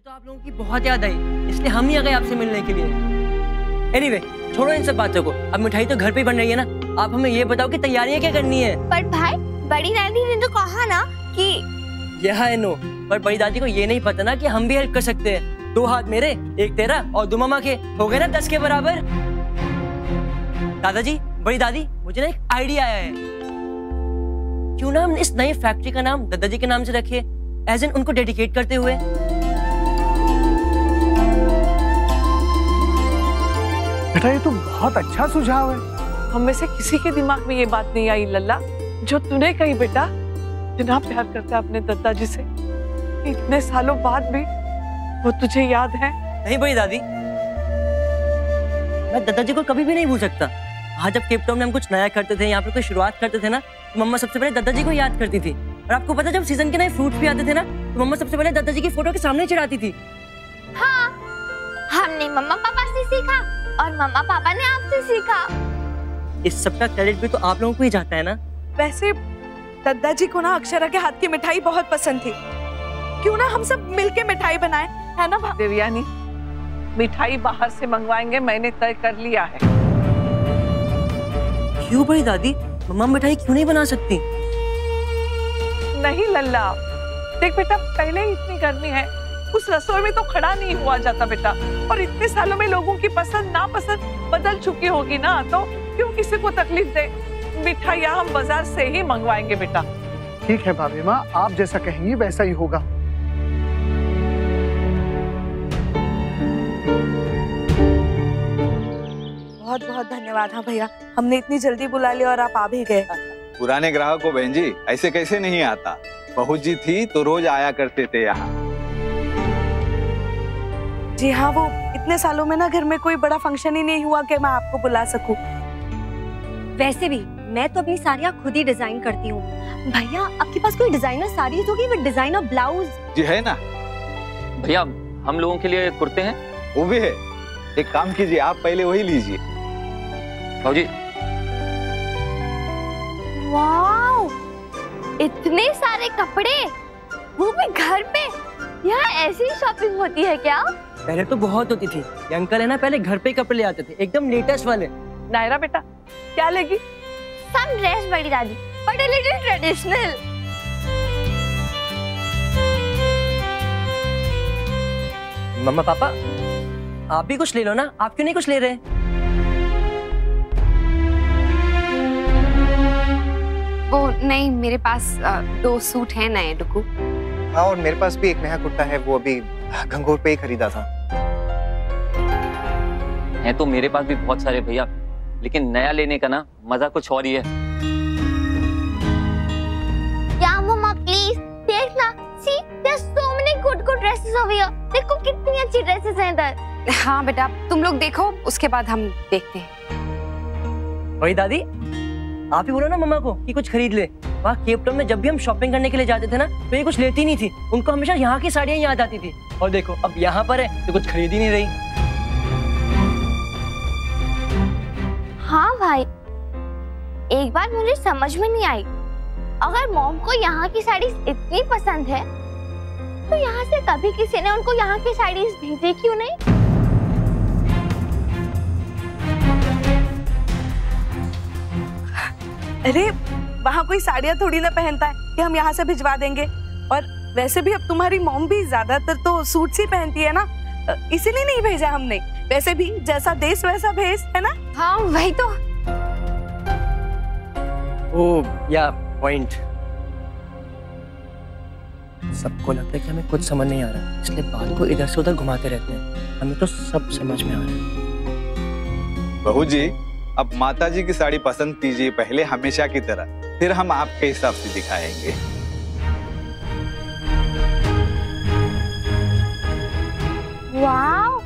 तो आप लोगों की बहुत याद आई, इसलिए हम ही आ गए आपसे मिलने के लिए। एनीवे, छोड़ो इन सब बातों को, अब मिठाई तो घर पे ही बन रही है ना। आप हमें ये बताओ कि तैयारियां क्या करनी है। पर भाई, बड़ी दादी ने तो कहा ना कि यह है नो, पर बड़ी दादी को ये नहीं पता ना कि हम भी हेल्प कर सकते हैं। 2 हाथ मेरे, 1 तेरा और 2 मम्मा के, हो गए ना 10 के बराबर। दादाजी, बड़ी दादी, मुझे ना एक आइडिया आया है। क्यों ना हम इस नई फैक्ट्री का नाम दादाजी के नाम से रखे, एज इन उनको डेडिकेट करते हुए। बेटा ये तो बहुत अच्छा सुझाव है। हम में से किसी के दिमाग में ये बात नहीं आई लल्ला, जो तूने कही बेटा। इतना प्यार करता है अपने दादाजी से, इतने सालों बाद भी वो तुझे याद है। नहीं बड़ी दादी, मैं दादाजी को कभी भी नहीं भूल सकता। आज जब केप टाउन में हम कुछ नया करते थे, यहाँ पर कोई शुरुआत करते थे ना, तो मम्मा सबसे पहले दादाजी को याद करती थी। और आपको पता, जब सीजन के नए फ्रूट्स भी आते थे ना, तो मम्मा सबसे पहले दादाजी की फोटो के सामने चढ़ाती थी। हाँ, हमने मम्मा पापा से सीखा और मम्मा पापा ने आपसे सीखा। इस सब का क्रेडिट भी तो आप लोगों को ही जाता है ना। वैसे दादाजी को ना अक्षरा के हाथ की मिठाई बहुत पसंद थी। क्यों ना हम सब मिलके मिठाई बनाएं, है ना देवयानी? मिठाई बाहर से मंगवाएंगे, मैंने तय कर लिया है। क्यों बड़ी दादी, मम्मा मिठाई क्यों नहीं बना सकती? नहीं लल्ला, देख बेटा, पहले ही इतनी गर्मी है, उस रसोई में तो खड़ा नहीं हुआ जाता बेटा। और इतने सालों में लोगों की पसंद नापसंद बदल चुकी होगी ना, तो क्यों किसी को तकलीफ दे। मिठाइयाँ हम बाजार से ही मंगवाएंगे बेटा। ठीक है भाभी माँ, आप जैसा कहेंगी वैसा ही होगा। बहुत बहुत धन्यवाद। हाँ भैया, हमने इतनी जल्दी बुला लिया और आप आ भी गए। पुराने ग्राहक को बहन जी ऐसे कैसे नहीं आता। बहू जी थी तो रोज आया करते थे यहाँ। जी हाँ, वो इतने सालों में ना घर में कोई बड़ा फंक्शन ही नहीं हुआ कि मैं आपको बुला सकूं। वैसे भी मैं तो अपनी साड़ियाँ खुद ही डिजाइन करती हूँ। भैया, आपके पास कोई डिजाइनर साड़ीज होगी विद डिजाइनर ब्लाउज? जी है ना भैया, हम लोगों के लिए कुर्ते हैं। वो भी है। एक काम कीजिए, आप पहले वही लीजिए। भाजी, वाओ, इतने सारे कपड़े, वो भी घर पे। यहाँ ऐसी शॉपिंग होती है क्या? पहले तो बहुत होती थी। ये अंकल है ना, पहले घर पे कपड़े ले आते थे, एकदम लेटेस्ट वाले। नायरा बेटा, क्या लेगी? सम ड्रेस बड़ी दादी, बट अ लिटिल ट्रेडिशनल। मम्मा पापा, आप भी कुछ ले लो ना, आप क्यों नहीं कुछ ले रहे? वो नहीं, मेरे पास 2 सूट हैं नए डुकू। हाँ, और मेरे पास भी एक नया कुर्ता है, वो अभी गंगोर पे ही खरीदा था। हैं तो मेरे पास भी बहुत सारे भैया, लेकिन नया लेने का ना मजा कुछ और ही है। या मम्मा प्लीज देखना, see there so many good dresses over here. देखो कितनी अच्छी ड्रेसेस हैं इधर। हाँ बेटा, तुम लोग देखो, उसके बाद हम देखते हैं। वही दादी, आप ही बोलो ना मम्मा को कि कुछ खरीद ले। वहाँ केप टाउन में जब भी हम शॉपिंग करने के लिए जाते थे ना, तो ये कुछ लेती नहीं थी। उनको हमेशा यहाँ की साड़ियाँ याद आती थी। और देखो अब यहाँ पर है तो कुछ खरीद ही नहीं रही। हाँ भाई, एक बात मुझे समझ में नहीं आई। अगर मॉम को यहाँ की साड़ीज इतनी पसंद है, तो यहाँ से कभी किसी ने उनको यहाँ की साड़ीज भेजी क्यों नहीं? अरे वहाँ कोई साड़ियाँ थोड़ी ना पहनता है कि हम यहाँ से भिजवा देंगे। और वैसे भी अब तुम्हारी मॉम भी ज्यादातर तो सूट ही पहनती है ना, इसीलिए नहीं भेजा हमने। वैसे भी जैसा देश वैसा भेष, है ना? हाँ वही तो। ओ या पॉइंट। सबको लगता है कि हमें कुछ समझ नहीं आ रहा, इसलिए बात को इधर से उधर घुमाते रहते हैं। हमें तो सब समझ में आ रहा है। बहू जी, अब माता जी की साड़ी पसंद कीजिए पहले, हमेशा की तरह, फिर हम आपके हिसाब से दिखाएंगे। वाओ,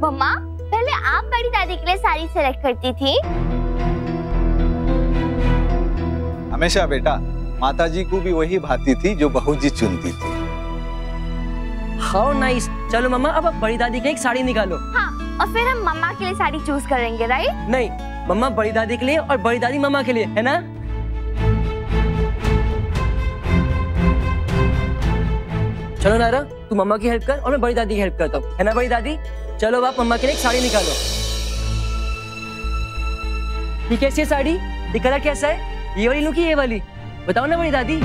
मम्मा पहले आप बड़ी दादी के लिए साड़ी सेलेक्ट करती थी। हमेशा बेटा, माता जी को भी वही भाती थी जो बहू जी चुनती थी। How nice. चलो मम्मा, अब आप बड़ी दादी के लिए एक साड़ी निकालो। हाँ, और फिर हम मम्मा के लिए साड़ी चूज करेंगे, राइट? नहीं, मम्मा बड़ी दादी के लिए और बड़ी दादी मम्मा के लिए, है ना? चलो नायरा, तू मम्मा की हेल्प कर और मैं बड़ी दादी की हेल्प करता हूँ, है ना बड़ी दादी? चलो आप मम्मा के लिए एक साड़ी निकालो। ये कैसी है साड़ी? ये कलर कैसा है? ये वाली लूं कि ये वाली? बताओ ना बड़ी दादी।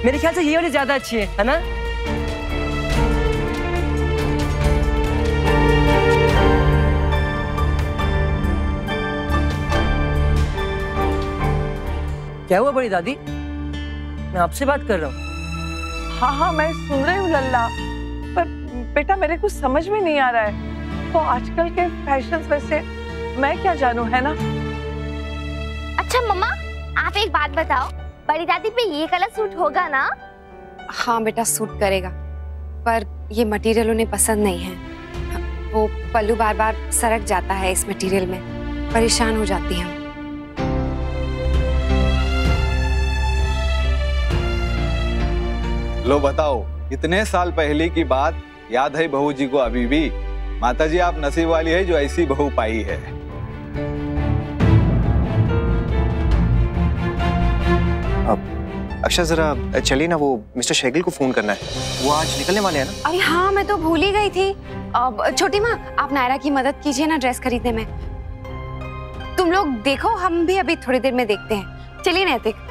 मेरे ख्याल से ये वाली ज्यादा अच्छी है ना? क्या हुआ बड़ी दादी? मैं आपसे बात कर रहा हूँ। हाँ हाँ मैं सुन रही हूँ लल्ला, पर बेटा मेरे कुछ समझ में नहीं आ रहा है। तो आजकल के फैशन वैसे मैं क्या जानूँ, है ना? अच्छा मम्मा, आप एक बात बताओ, बड़ी दादी पे ये कलर सूट होगा ना? हाँ बेटा सूट करेगा, पर ये मटेरियल उन्हें पसंद नहीं है। वो पल्लू बार बार सरक जाता है इस मटेरियल में, परेशान हो जाती है। लो बताओ, इतने साल पहले की बात याद है बहू जी को अभी भी? माताजी आप नसीब वाली है जो ऐसी बहू पाई है। अक्षय जरा चलिए ना, वो मिस्टर शेगिल को फोन करना है, वो आज निकलने वाले हैं ना। अरे हाँ मैं तो भूल ही गई थी। अब छोटी माँ आप नायरा की मदद कीजिए ना ड्रेस खरीदने में। तुम लोग देखो, हम भी अभी थोड़ी देर में देखते हैं। चलिए नैतिक।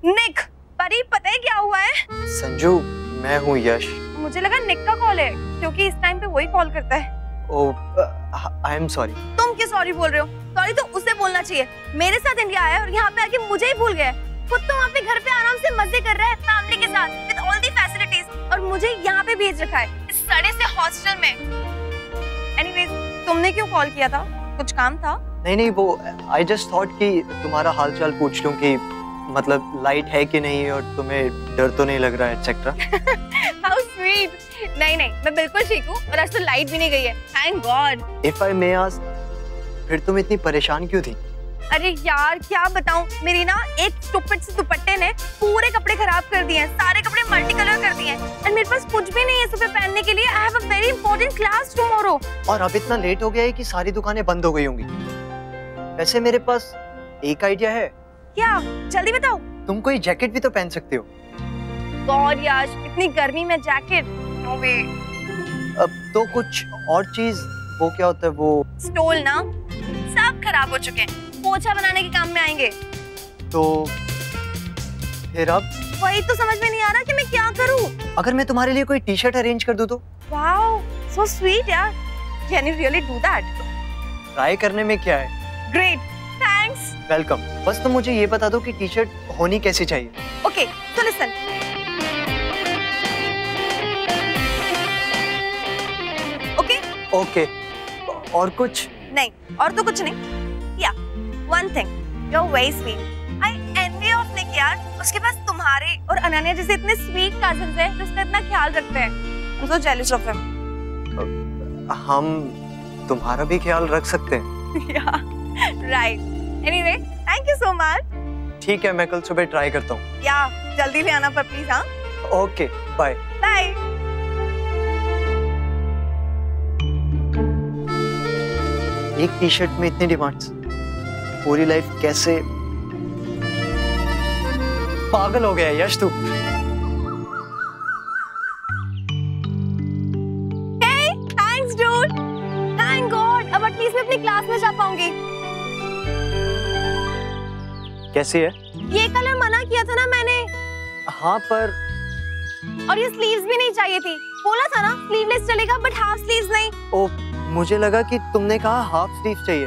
निक, परी पता है क्या हुआ है? संजू, मैं हूँ यश। मुझे लगा निक का कॉल है, क्योंकि इस टाइम पे वही कॉल करता है। आई एम सॉरी। तुम क्यों सॉरी बोल रहे हो? सॉरी तो उसे बोलना चाहिए। मेरे साथ इंडिया आया और यहाँ पे आके मुझे ही भूल गया। खुद तो वहाँ पे घर पे आराम से मजे कर रहा है फैमिली के साथ विद ऑल दी फैसिलिटीज, और मुझे यहाँ पे भेज रखा है इस सड़े से हॉस्टल में। एनीवेज, तुमने क्यों कॉल किया था? कुछ काम था? नहीं, वो आई जस्ट थॉट कि तुम्हारा हालचाल पूछ लूं कि मतलब लाइट है कि नहीं और तुम्हें डर तो नहीं लग रहा है एक्सेट्रा। How sweet. नहीं, मैं बिल्कुल ठीक हूँ, और आज तो लाइट भी नहीं गई है, thank God. If I may ask, फिर तुम इतनी परेशान क्यों थी? अरे यार क्या बताऊं, मेरी ना एक स्टूपिड से दुपट्टे ने पूरे कपड़े खराब कर दिए हैं, सारे कपड़े मल्टी कलर कर दिए हैं, और मेरे पास कुछ भी नहीं है सुबह पहनने के लिए। I have a very important class tomorrow. और अब इतना लेट हो गया है कि सारी दुकानें बंद हो गई होंगी। वैसे मेरे पास एक आइडिया है। क्या? जल्दी बताओ। तुम कोई जैकेट भी तो पहन सकते हो। गॉड यार, इतनी गर्मी में जैकेट, नो वे। अब तो कुछ और चीज, वो क्या होता है वो स्टोल ना, सब खराब हो चुके हैं, पोछा बनाने के काम में आएंगे। तो फिर अब वही तो समझ में नहीं आ रहा कि मैं क्या करूं। अगर मैं तुम्हारे लिए कोई टी शर्ट अरेंज कर दूं तो? वाओ, सो स्वीट यार। Can you really do that? Try करने में क्या है। Great, thanks. वेलकम। बस तुम मुझे ये बता दो कि टी शर्ट होनी कैसी चाहिए। ओके, तो लिसन। ओके? ओके। और कुछ? नहीं, और तो कुछ नहीं। या, one thing, you're very sweet. I envy of Nick यार, उसके पास तुम्हारे और अनन्या जैसे इतने स्वीट कजिन्स हैं जो उसका इतना ख्याल रखते हैं। I'm so jealous of him. हम तुम्हारा भी ख्याल रख सकते हैं। Yeah, right. Anyway, thank you so much. ठीक है, मैं कल सुबह ट्राई करता हूँ। या, जल्दी ले आना पर प्लीज। हाँ? Okay, bye. बाय। एक टी शर्ट में इतनी डिमांड्स, पूरी लाइफ कैसे? पागल हो गया यश तू। Hey, thanks dude. Thank God, अब एटलीस्ट मैं अपनी क्लास में जा पाऊंगी। कैसी है? ये कलर मना किया था ना मैंने। हाँ पर और ये स्लीव्स भी नहीं चाहिए थी, बोला था ना स्लीवलेस चलेगा बट हाफ स्लीव्स नहीं। ओ, मुझे लगा कि तुमने कहा हाफ स्लीव चाहिए।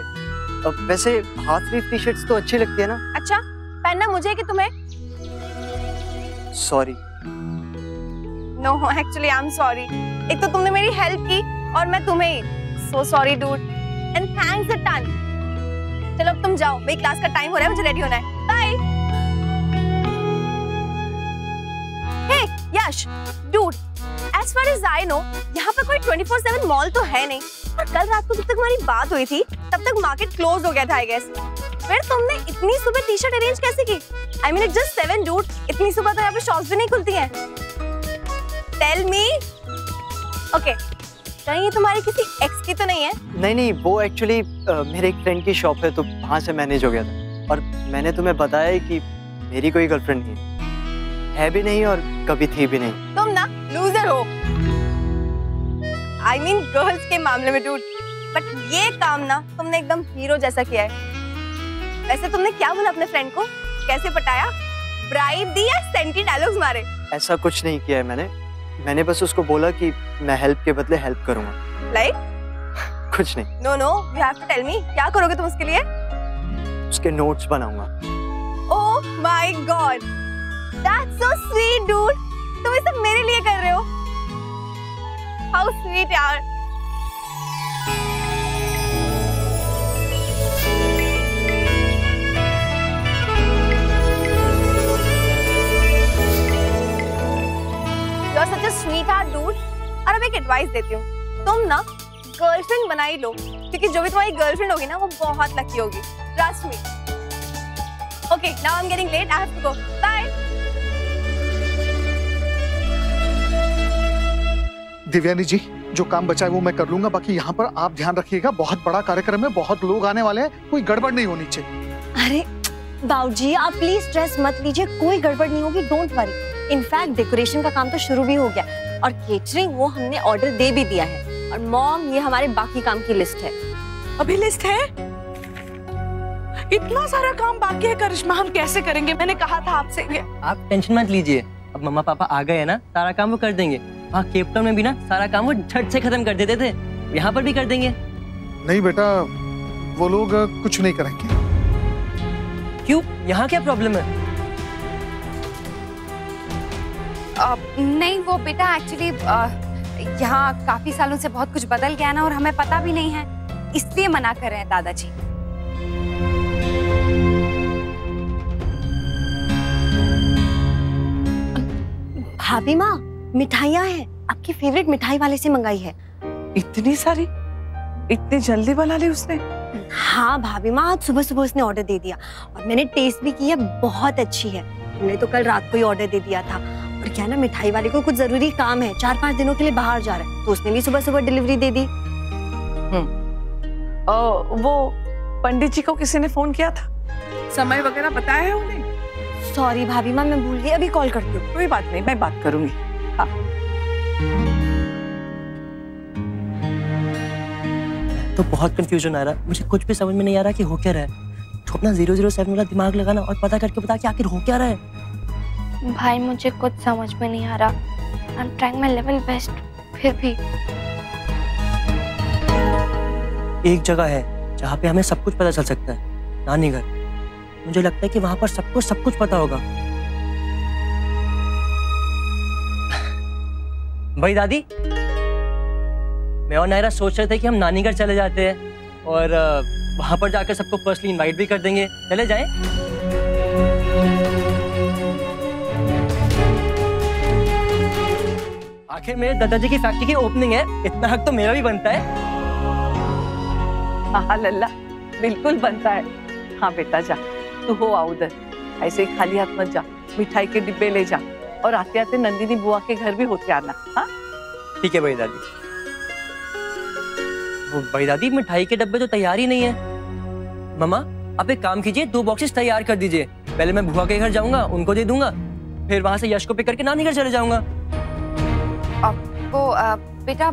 अब वैसे हाफ स्लीव टी शर्ट्स तो अच्छी लगती है ना? अच्छा, पहनना मुझे कि तुम्हें? Sorry. No, actually I am sorry. एक तो तुमने मेरी हेल्प की और मैं तुम्हें। So sorry dude, and thanks a ton. चलो अब तुम जाओ, मेरी क्लास का टाइम हो रहा है, मुझे रेडी होना है। Bye. Hey Yash, dude, as far as I know, यहाँ पर कोई 24/7 मॉल तो है नहीं, और कल रात को जब तक हमारी बात हुई थी तब तक मार्केट क्लोज हो गया था आई गेस। फिर तुमने इतनी सुबह टी शर्ट अरेंज कैसे की? I mean it's just 7 dude, इतनी सुबह तो यहाँ पे शॉप्स भी नहीं खुलती हैं। Tell me. Okay, कहीं ये तुम्हारी किसी एक्स की तो नहीं है? नहीं, वो एक्चुअली मेरे एक फ्रेंड की शॉप है, तो वहाँ से मैनेज हो गया था। और मैंने तुम्हें बताया है कि मेरी कोई गर्लफ्रेंड नहीं है भी नहीं और कभी थी भी नहीं। तुम ना लूजर हो। I mean गर्ल्स के मामले में डूड। बट ये काम ना तुमने एकदम हीरो जैसा किया है। वैसे तुमने क्या बोला अपने फ्रेंड को? कैसे पटाया? ब्राइब दी या सेंटी डायलॉग्स मारे? ऐसा कुछ नहीं किया है मैंने बस उसको बोला कि मैं हेल्प के बदले हेल्प करूंगा। लाइक? कुछ नहीं। No you have to tell me, क्या करोगे तुम उसके लिए? उसके नोट्स बनाऊंगा। Oh my God, that's so sweet dude. तुम ये सब मेरे लिए कर रहे हो? हाउ स्वीट यार। You're such a sweetheart dude। और अब एक एडवाइस देती हूँ, तुम ना गर्लफ्रेंड बना ही लो, क्योंकि जो भी तुम्हारी गर्लफ्रेंड होगी ना वो बहुत लकी होगी। Trust me। Okay, now I'm getting late. I have to go. Bye। Divyani जी, जो काम बचा है वो मैं कर लूंगा, बाकी यहाँ पर आप ध्यान रखिएगा, बहुत बड़ा कार्यक्रम है, बहुत लोग आने वाले हैं, कोई गड़बड़ नहीं होनी चाहिए। अरे बाबूजी, आप प्लीज स्ट्रेस मत लीजिए, कोई गड़बड़ नहीं होगी, डोंट वरी। इनफैक्ट डेकोरेशन का काम तो शुरू भी हो गया और केटरिंग वो हमने ऑर्डर दे भी दिया है। और मॉम, ये हमारे बाकी काम की लिस्ट है। अभी लिस्ट है? इतना सारा काम बाकी है करिश्मा, हम कैसे करेंगे? मैंने कहा था आपसे। आप टेंशन मत लीजिए, अब मम्मा पापा आ गए हैं ना, सारा काम वो कर देंगे। वहाँ केप टाउन में भी ना सारा काम वो झट से खत्म कर देते थे, यहाँ पर भी कर देंगे। नहीं बेटा, वो लोग कुछ नहीं करेंगे। क्यों? यहाँ क्या प्रॉब्लम है? नहीं वो बेटा एक्चुअली यहाँ काफी सालों से बहुत कुछ बदल गया ना, और हमें पता भी नहीं है, इसलिए मना कर रहे हैं दादाजी। भाभी माँ, मिठाइयाँ हैं, आपकी फेवरेट मिठाई वाले से मंगाई है। इतनी सारी? इतनी जल्दी बना ली उसने? हाँ भाभी माँ, आज सुबह सुबह उसने ऑर्डर दे दिया और मैंने टेस्ट भी किया, बहुत अच्छी है। हमने तो कल रात को ही ऑर्डर दे दिया था। और क्या ना, मिठाई वाले को कुछ जरूरी काम है, 4-5 दिनों के लिए बाहर जा रहा है, तो उसने भी सुबह सुबह डिलीवरी दे दी। वो पंडित जी को किसी ने फोन किया था? समय वगैरह बताया है उन्हें? सॉरी भाभी माँ, मैं भूल गई, अभी कॉल करती हूँ। कोई बात नहीं, मैं बात करूंगी। हाँ। तो बहुत कंफ्यूजन आ रहा है, मुझे कुछ भी समझ में नहीं आ रहा कि हो क्या रहा है। तो अपना 007 वाला दिमाग लगाना और पता करके बता कि आखिर हो क्या रहा है। भाई मुझे कुछ समझ में नहीं आ रहा। I am trying my level best, फिर भी एक जगह है जहाँ पे हमें सब कुछ पता चल सकता है, नानी घर। मुझे लगता है कि वहां पर सबको सब कुछ पता होगा। भाई दादी, मैं और नायरा सोच रहे थे कि हम नानी घर चले जाते हैं और वहां पर जाकर सबको पर्सनली इनवाइट भी कर देंगे। चले जाएं? आखिर मेरे दादाजी की फैक्ट्री की ओपनिंग है, इतना हक तो मेरा भी बनता है। हाँ लल्ला, बिल्कुल बनता है। हाँ बेटा, जा तू हो आ उधर, ऐसे ही खाली हाथ मत जा, मिठाई के डिब्बे ले जा और आते आते नंदिनी बुआ के घर भी होके आना। हाँ ठीक है भाई दादी। वो भाई दादी, मिठाई के डब्बे तो तैयार ही नहीं है। मम्मा आप एक काम कीजिए, 2 बॉक्सेस तैयार कर दीजिए। पहले मैं बुआ के घर जाऊंगा, उनको दे दूंगा, फिर वहां से यश को पिक करके नानी घर चले जाऊंगा। वो बेटा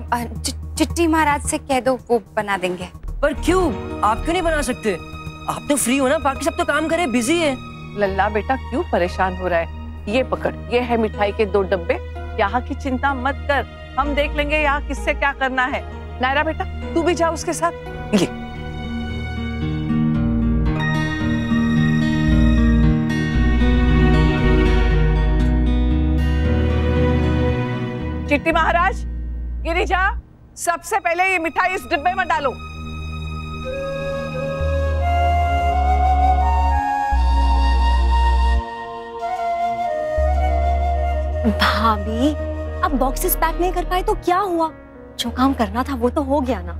चिट्टी महाराज से कह दो, वो बना देंगे। पर क्यों? आप क्यों नहीं बना सकते? आप तो फ्री हो ना, बाकी सब तो काम करे, बिजी है। लल्ला बेटा क्यों परेशान हो रहा है? ये पकड़, ये है मिठाई के 2 डब्बे। यहाँ की चिंता मत कर, हम देख लेंगे यहाँ किससे क्या करना है। नायरा बेटा तू भी जा उसके साथ। ये चिट्टी महाराज, गिरिजा, सबसे पहले ये मिठाई इस डिब्बे में डालो। भाभी, अब बॉक्सेस पैक नहीं कर पाए तो क्या हुआ? जो काम करना था वो तो हो गया ना।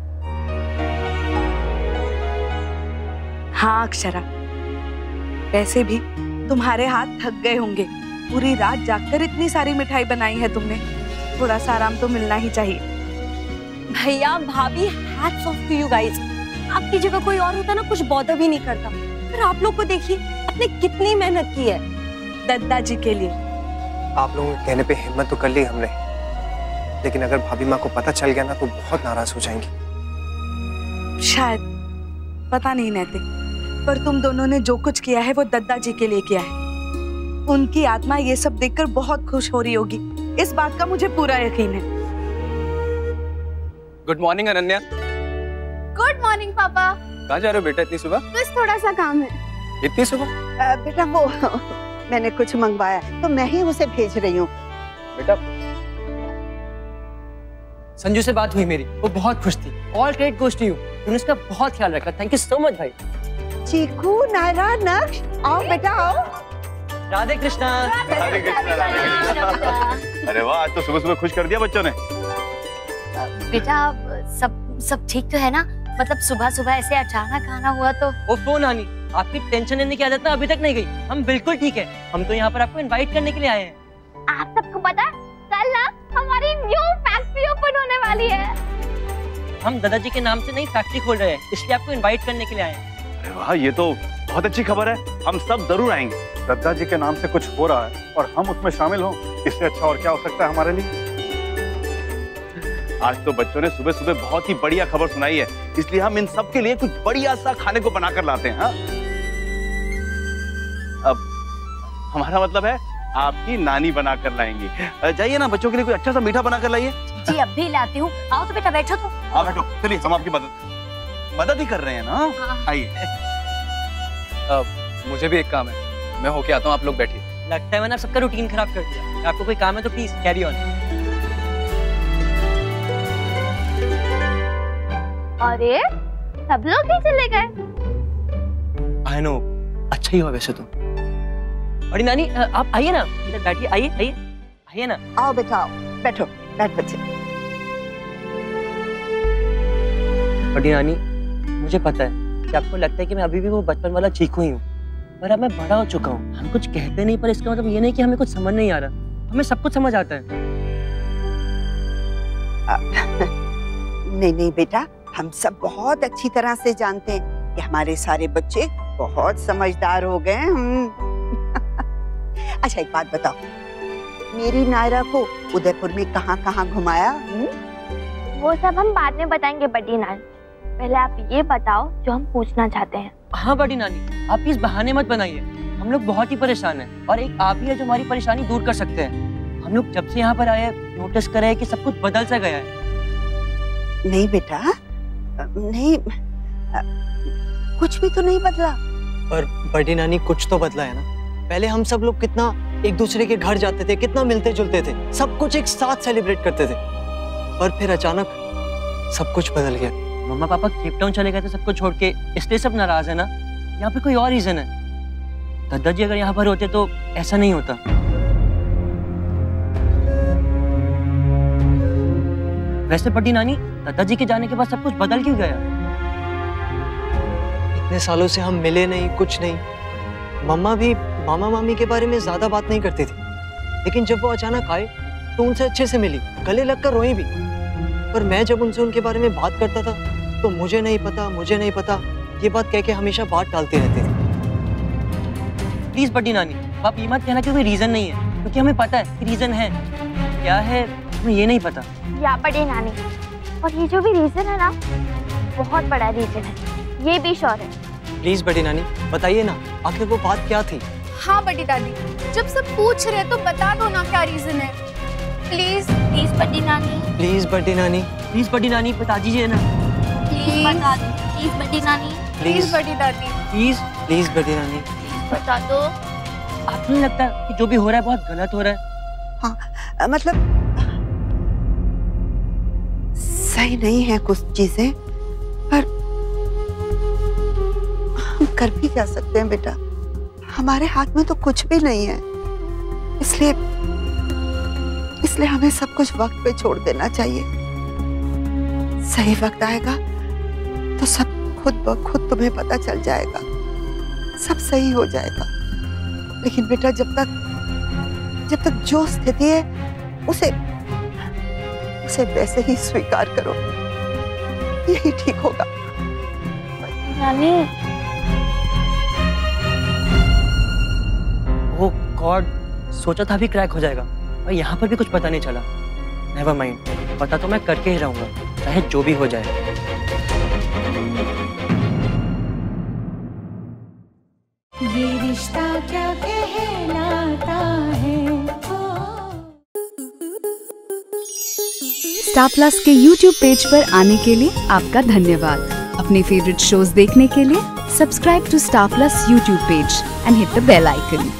हाँ अक्षरा, वैसे भी तुम्हारे हाथ थक गए होंगे, पूरी रात जागकर इतनी सारी मिठाई बनाई है तुमने, थोड़ा सा आराम तो मिलना ही चाहिए। भैया भाभी, hats off to you guys. आपकी जगह कोई और होता ना कुछ बॉदर भी नहीं करता, पर आप लोग को देखिए आपने कितनी मेहनत की है दद्दा जी के लिए। आप लोगों के कहने पे हिम्मत तो कर ली हमने, लेकिन अगर भाभी माँ को पता चल गया ना तो बहुत नाराज हो जाएंगी। शायद, पता नहीं नैतिक, पर तुम दोनों ने जो कुछ किया है वो दद्दा जी के लिए किया है। उनकी आत्मा ये सब देखकर बहुत खुश हो रही होगी, इस बात का मुझे पूरा यकीन है। Good morning Ananya. Good morning पापा। कहाँ जा रहे हो बेटा इतनी सुबह? बस थोड़ा सा काम है। इतनी सुबह? बेटा वो मैंने कुछ मंगवाया तो मैं ही उसे भेज रही हूँ। बेटा संजू से बात हुई मेरी, वो बहुत खुश थी। All credit goes to you, तूने उसका बहुत ख्याल रखा। थैंक यू सो मच भाई। चीकू, नायरा, नक्श, आओ बेटा आओ। राधे कृष्णा। राधे कृष्णा। अरे वाह, आज तो सुबह सुबह खुश कर दिया बच्चों ने। बेटा सब ठीक तो है ना? मतलब सुबह सुबह ऐसे अचानक आना हुआ तो। वो फोन आनी, आपकी टेंशन लेने की आदत ना अभी तक नहीं गई। हम बिल्कुल ठीक है, हम तो यहाँ पर आपको इनवाइट करने के लिए आए हैं। आप सबको पता है कल ना हमारी न्यू फैक्ट्री ओपन होने वाली है। हम दादाजी के नाम से नई फैक्ट्री खोल रहे हैं, इसलिए आपको इनवाइट करने के लिए आए हैं। अरे वाह, ये तो बहुत अच्छी खबर है, हम सब जरूर आएंगे। दद्दा जी के नाम से कुछ हो रहा है और हम उसमें शामिल हों, इससे अच्छा और क्या हो सकता है हमारे लिए। आज तो बच्चों ने सुबह सुबह बहुत ही बढ़िया खबर सुनाई है, इसलिए हम इन सब के लिए कुछ बढ़िया सा खाने को बनाकर लाते हैं। हाँ? अब हमारा मतलब है आपकी नानी बनाकर लाएंगी। जाइए ना, बच्चों के लिए कोई अच्छा सा मीठा बनाकर लाइए। जी अब भी लाती हूँ। आओ तो बेटा बैठो तो। हाँ बैठो, चलिए हम आपकी मदद ही कर रहे हैं ना। आइए। मुझे भी एक काम है, मैं होके आता हूँ, आप लोग बैठिए। लगता है मैंने आप सबका रूटीन खराब कर दिया। आपको कोई काम है तो प्लीज कैरी ऑन। अरे सब लोग ही चले गए। आई नो, अच्छा ही हुआ वैसे तो। बड़ी नानी आप आइए ना, इधर बैठिए। आइए आइए आइए ना। आओ बेटा आओ, बैठो, बैठ बच्चे। बड़ी नानी, मुझे पता है कि आपको लगता है कि मैं अभी भी वो बचपन वाला चीकू ही हूँ, पर अब मैं बड़ा हो चुका हूँ। हम कुछ कहते नहीं, पर इसका मतलब ये नहीं कि हमें कुछ समझ नहीं आ रहा। हमें सब कुछ समझ आता है। नहीं बेटा, हम सब बहुत अच्छी तरह से जानते हैं कि हमारे सारे बच्चे बहुत समझदार हो गए हैं। अच्छा एक बात बताओ, मेरी नायरा को उदयपुर में कहाँ घुमाया? वो सब हम बाद में बताएंगे बड़ी नानी, पहले आप ये बताओ जो हम पूछना चाहते हैं। हाँ बड़ी नानी, आप इस बहाने मत बनाइए। हम लोग बहुत ही परेशान हैं और एक आप ही है जो हमारी परेशानी दूर कर सकते हैं। हम लोग जब से यहाँ पर आए नोटिस करे कि सब कुछ बदल सा गया है। नहीं बेटा, नहीं, कुछ भी तो नहीं बदला। पर बड़ी नानी कुछ तो बदला है ना। पहले हम सब लोग कितना एक दूसरे के घर जाते थे, कितना मिलते जुलते थे, सब कुछ एक साथ सेलिब्रेट करते थे, पर फिर अचानक सब कुछ बदल गया। मम्मा पापा केप टाउन चले गए थे सबको छोड़ के, इसलिए सब नाराज है ना, यहाँ पे कोई और रीजन है। दादाजी अगर यहाँ पर होते तो ऐसा नहीं होता। वैसे बड़ी नानी, दादाजी के जाने के बाद सब कुछ बदल क्यों गया? इतने सालों से हम मिले नहीं, कुछ नहीं। मम्मा भी मामा मामी के बारे में ज्यादा बात नहीं करती थी, लेकिन जब वो अचानक आए तो उनसे अच्छे से मिली, गले लगकर रोई भी। पर मैं जब उनसे उनके बारे में बात करता था तो मुझे नहीं पता ये बात कह के हमेशा बात टालती रहती थी। प्लीज बड़ी नानी, आप ये मत कहना कि कोई रीजन नहीं है, क्योंकि हमें पता है कि रीजन है। क्या है हमें ये नहीं पता। या बड़ी नानी, और ये जो भी रीजन है ना, बहुत बड़ा रीजन है, ये भी श्योर है। प्लीज बड़ी नानी बताइए ना, आखिर वो बात क्या थी? हाँ बड़ी दादी, जब सब पूछ रहे तो बता दो ना क्या रीजन है। प्लीज प्लीज बड़ी नानी, प्लीज बड़ी नानी, प्लीज बड़ी नानी बता दीजिए ना। प्लीज बता दो, प्लीज बड़ी नानी, प्लीज बड़ी दादी, प्लीज प्लीज बड़ी नानी, बता दो। आपको नहीं लगता कि जो भी हो रहा है बहुत गलत हो रहा है? हाँ मतलब सही नहीं है कुछ चीजें, पर हम कर भी क्या सकते हैं बेटा, हमारे हाथ में तो कुछ भी नहीं है। इसलिए हमें सब कुछ वक्त पे छोड़ देना चाहिए। सही वक्त आएगा तो सब खुद ब खुद तुम्हें पता चल जाएगा, सब सही हो जाएगा। लेकिन बेटा जब तक जो स्थिति है उसे वैसे ही स्वीकार करो, यही ठीक होगा। नानी, ओ गॉड, सोचा था भी क्रैक हो जाएगा और यहाँ पर भी कुछ पता नहीं चला। नेवर माइंड, पता तो मैं करके ही रहूंगा, चाहे जो भी हो जाए। ये रिश्ता क्या कहलाता है। स्टार प्लस के YouTube पेज पर आने के लिए आपका धन्यवाद। अपने फेवरेट शोज देखने के लिए subscribe to Star Plus YouTube page and hit the bell icon.